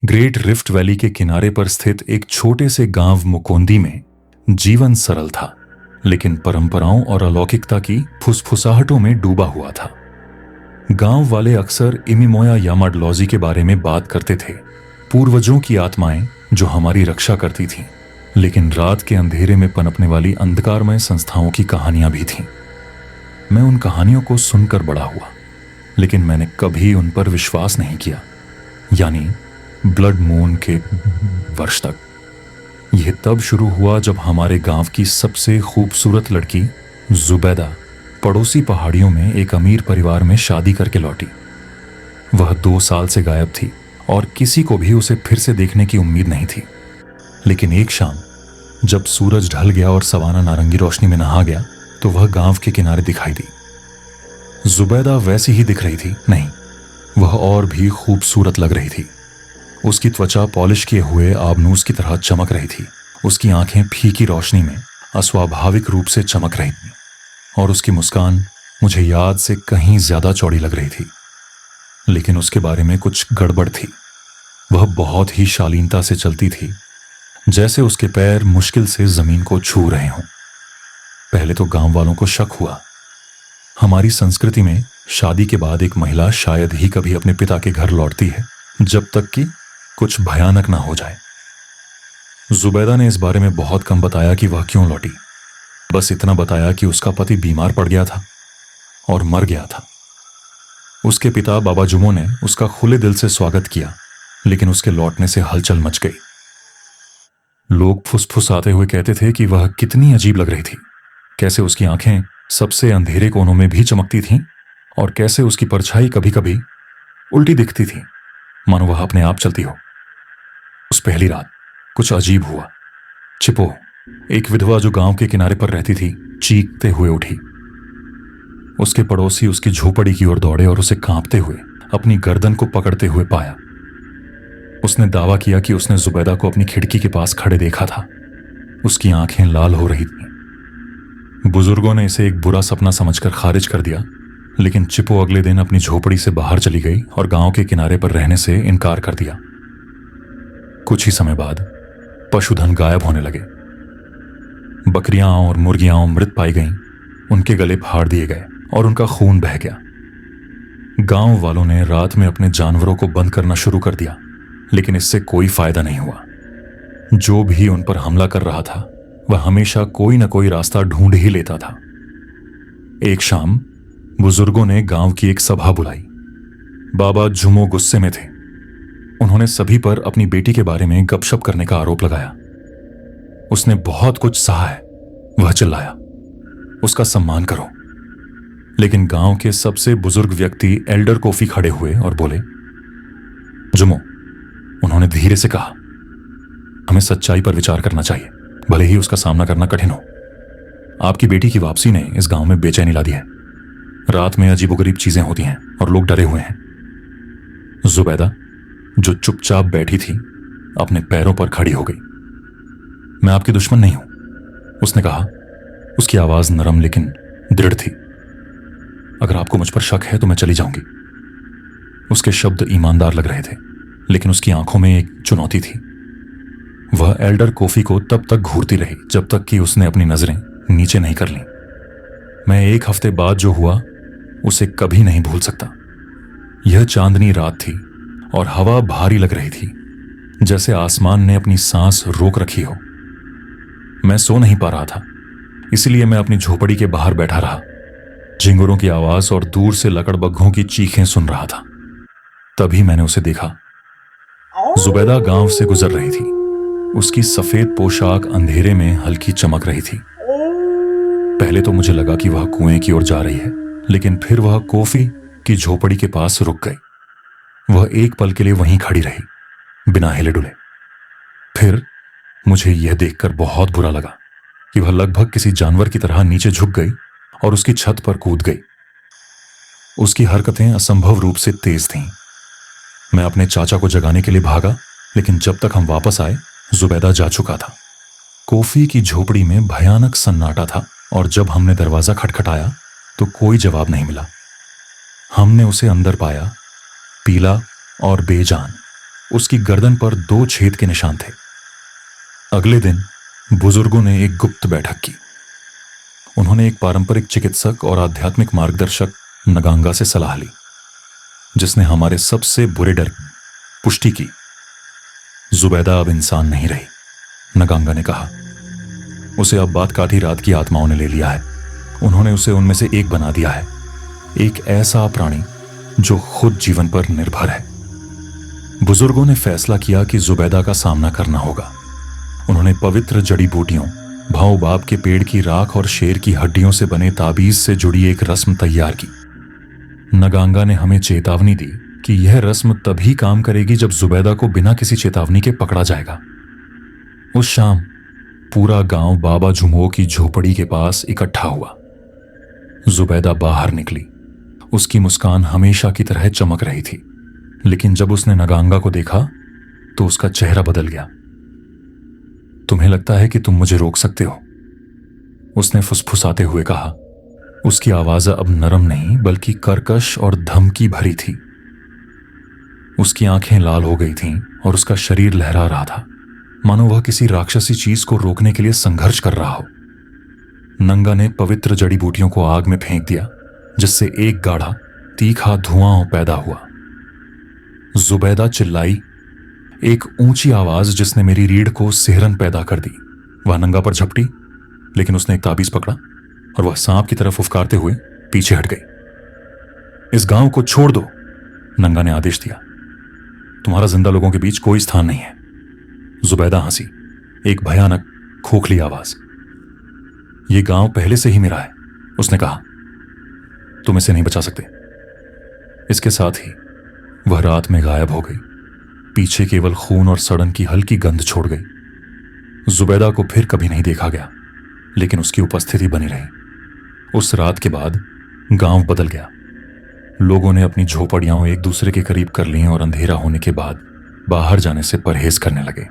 Great rift valley के किनारे पर स्थित एक छोटे से गांव मुकोंदी में जीवन सरल था, लेकिन परंपराओं और अलौकिकता की फुसफुसाहटों में डूबा हुआ था। गांव वाले अक्सर इमिमोया यामाडलॉजी के बारे में बात करते थे, पूर्वजों की आत्माएं जो हमारी रक्षा करती थीं, लेकिन रात के अंधेरे में पनपने वाली अंधकारमय संस्थाओं की कहानियां भी थीं। मैं उन कहानियों को सुनकर बड़ा हुआ, लेकिन मैंने कभी उन पर विश्वास नहीं किया, यानी ब्लड मून के वर्ष तक। यह तब शुरू हुआ जब हमारे गांव की सबसे खूबसूरत लड़की जुबैदा पड़ोसी पहाड़ियों में एक अमीर परिवार में शादी करके लौटी। वह 2 साल से गायब थी और किसी को भी उसे फिर से देखने की उम्मीद नहीं थी। लेकिन एक शाम जब सूरज ढल गया और सवाना नारंगी रोशनी में नहा गया, तो वह गांव के किनारे दिखाई दी। जुबैदा वैसी ही दिख रही थी, नहीं, वह और भी खूबसूरत लग रही थी। उसकी त्वचा पॉलिश किए हुए आबनूस की तरह चमक रही थी। उसकी आंखें फीकी रोशनी में अस्वाभाविक रूप से चमक रही थीं और उसकी मुस्कान मुझे याद से कहीं ज्यादा चौड़ी लग रही थी। लेकिन उसके बारे में कुछ गड़बड़ थी। वह बहुत ही शालीनता से चलती थी, जैसे उसके पैर मुश्किल से जमीन को छू रहे हों। पहले तो गांव वालों को शक हुआ। हमारी संस्कृति में शादी के बाद एक महिला शायद ही कभी अपने पिता के घर लौटती है, जब तक कि कुछ भयानक ना हो जाए। जुबैदा ने इस बारे में बहुत कम बताया कि वह क्यों लौटी। बस इतना बताया कि उसका पति बीमार पड़ गया था और मर गया था। उसके पिता बाबा जुमो ने उसका खुले दिल से स्वागत किया, लेकिन उसके लौटने से हलचल मच गई। लोग फुसफुसाते हुए कहते थे कि वह कितनी अजीब लग रही थी, कैसे उसकी आंखें सबसे अंधेरे कोनों में भी चमकती थीं और कैसे उसकी परछाई कभी कभी उल्टी दिखती थी, मानो वह अपने आप चलती हो। उस पहली रात कुछ अजीब हुआ। चिपो, एक विधवा जो गांव के किनारे पर रहती थी, चीखते हुए उठी। उसके पड़ोसी उसकी झोपड़ी की ओर दौड़े और उसे कांपते हुए अपनी गर्दन को पकड़ते हुए पाया। उसने दावा किया कि उसने जुबैदा को अपनी खिड़की के पास खड़े देखा था। उसकी आंखें लाल हो रही थीं। बुजुर्गों ने इसे एक बुरा सपना समझकर खारिज कर दिया, लेकिन चिपो अगले दिन अपनी झोपड़ी से बाहर चली गई और गांव के किनारे पर रहने से इनकार कर दिया। कुछ ही समय बाद पशुधन गायब होने लगे। बकरियां और मुर्गियां मृत पाई गईं, उनके गले फाड़ दिए गए और उनका खून बह गया। गांव वालों ने रात में अपने जानवरों को बंद करना शुरू कर दिया, लेकिन इससे कोई फायदा नहीं हुआ। जो भी उन पर हमला कर रहा था, वह हमेशा कोई न कोई रास्ता ढूंढ ही लेता था। एक शाम बुजुर्गों ने गांव की एक सभा बुलाई। बाबा जुमो गुस्से में थे। उन्होंने सभी पर अपनी बेटी के बारे में गपशप करने का आरोप लगाया। उसने बहुत कुछ सहा है, वह चिल्लाया, उसका सम्मान करो। लेकिन गांव के सबसे बुजुर्ग व्यक्ति एल्डर कोफी खड़े हुए और बोले, जुमो, उन्होंने धीरे से कहा, हमें सच्चाई पर विचार करना चाहिए, भले ही उसका सामना करना कठिन हो। आपकी बेटी की वापसी ने इस गांव में बेचैनी ला दी है। रात में अजीबोगरीब चीजें होती हैं और लोग डरे हुए हैं। जुबैदा, जो चुपचाप बैठी थी, अपने पैरों पर खड़ी हो गई। मैं आपकी दुश्मन नहीं हूं, उसने कहा। उसकी आवाज नरम लेकिन दृढ़ थी। अगर आपको मुझ पर शक है तो मैं चली जाऊंगी। उसके शब्द ईमानदार लग रहे थे, लेकिन उसकी आंखों में एक चुनौती थी। वह एल्डर कोफी को तब तक घूरती रही जब तक कि उसने अपनी नजरें नीचे नहीं कर लीं। मैं 1 हफ्ते बाद जो हुआ उसे कभी नहीं भूल सकता। यह चांदनी रात थी और हवा भारी लग रही थी, जैसे आसमान ने अपनी सांस रोक रखी हो। मैं सो नहीं पा रहा था, इसलिए मैं अपनी झोपड़ी के बाहर बैठा रहा, झिंगुरों की आवाज और दूर से लकड़बग्घों की चीखें सुन रहा था। तभी मैंने उसे देखा। जुबैदा गांव से गुजर रही थी। उसकी सफेद पोशाक अंधेरे में हल्की चमक रही थी। पहले तो मुझे लगा कि वह कुएं की ओर जा रही है, लेकिन फिर वह कोफी की झोपड़ी के पास रुक गई। वह एक पल के लिए वहीं खड़ी रही, बिना हिले डुले। फिर मुझे यह देखकर बहुत बुरा लगा कि वह लगभग किसी जानवर की तरह नीचे झुक गई और उसकी छत पर कूद गई। उसकी हरकतें असंभव रूप से तेज थीं। मैं अपने चाचा को जगाने के लिए भागा, लेकिन जब तक हम वापस आए, जुबैदा जा चुका था। कोफी की झोपड़ी में भयानक सन्नाटा था और जब हमने दरवाजा खटखटाया तो कोई जवाब नहीं मिला। हमने उसे अंदर पाया, पीला और बेजान, उसकी गर्दन पर 2 छेद के निशान थे। अगले दिन बुजुर्गों ने एक गुप्त बैठक की। उन्होंने एक पारंपरिक चिकित्सक और आध्यात्मिक मार्गदर्शक नगांगा से सलाह ली, जिसने हमारे सबसे बुरे डर की पुष्टि की। जुबैदा अब इंसान नहीं रही, नगांगा ने कहा। उसे अब बात काटी रात की आत्माओं ने ले लिया है। उन्होंने उसे उनमें से एक बना दिया है, एक ऐसा प्राणी जो खुद जीवन पर निर्भर है। बुजुर्गों ने फैसला किया कि जुबैदा का सामना करना होगा। उन्होंने पवित्र जड़ी बूटियों, भाओबाब के पेड़ की राख और शेर की हड्डियों से बने ताबीज से जुड़ी एक रस्म तैयार की। नगांगा ने हमें चेतावनी दी कि यह रस्म तभी काम करेगी जब जुबैदा को बिना किसी चेतावनी के पकड़ा जाएगा। उस शाम पूरा गांव बाबा झुमो की झोपड़ी के पास इकट्ठा हुआ। जुबैदा बाहर निकली। उसकी मुस्कान हमेशा की तरह चमक रही थी, लेकिन जब उसने नगांगा को देखा तो उसका चेहरा बदल गया। तुम्हें लगता है कि तुम मुझे रोक सकते हो? उसने फुसफुसाते हुए कहा। उसकी आवाज अब नरम नहीं बल्कि कर्कश और धमकी भरी थी। उसकी आंखें लाल हो गई थीं और उसका शरीर लहरा रहा था, मानो वह किसी राक्षसी चीज को रोकने के लिए संघर्ष कर रहा हो। नंगा ने पवित्र जड़ी बूटियों को आग में फेंक दिया, जिससे एक गाढ़ा तीखा धुआं पैदा हुआ। जुबैदा चिल्लाई, एक ऊंची आवाज जिसने मेरी रीढ़ को सिहरन पैदा कर दी। वह नंगा पर झपटी, लेकिन उसने एक ताबीज पकड़ा और वह सांप की तरफ फुफकारते हुए पीछे हट गई। इस गांव को छोड़ दो, नंगा ने आदेश दिया। तुम्हारा जिंदा लोगों के बीच कोई स्थान नहीं है। जुबैदा हंसी, एक भयानक खोखली आवाज। यह गांव पहले से ही मेरा है, उसने कहा। तुम इसे नहीं बचा सकते। इसके साथ ही वह रात में गायब हो गई। पीछे केवल खून और सड़न की हल्की गंध छोड़ गई। जुबैदा को फिर कभी नहीं देखा गया, लेकिन उसकी उपस्थिति बनी रही। उस रात के बाद गांव बदल गया। लोगों ने अपनी झोपड़ियां एक दूसरे के करीब कर लीं और अंधेरा होने के बाद बाहर जाने से परहेज करने लगे।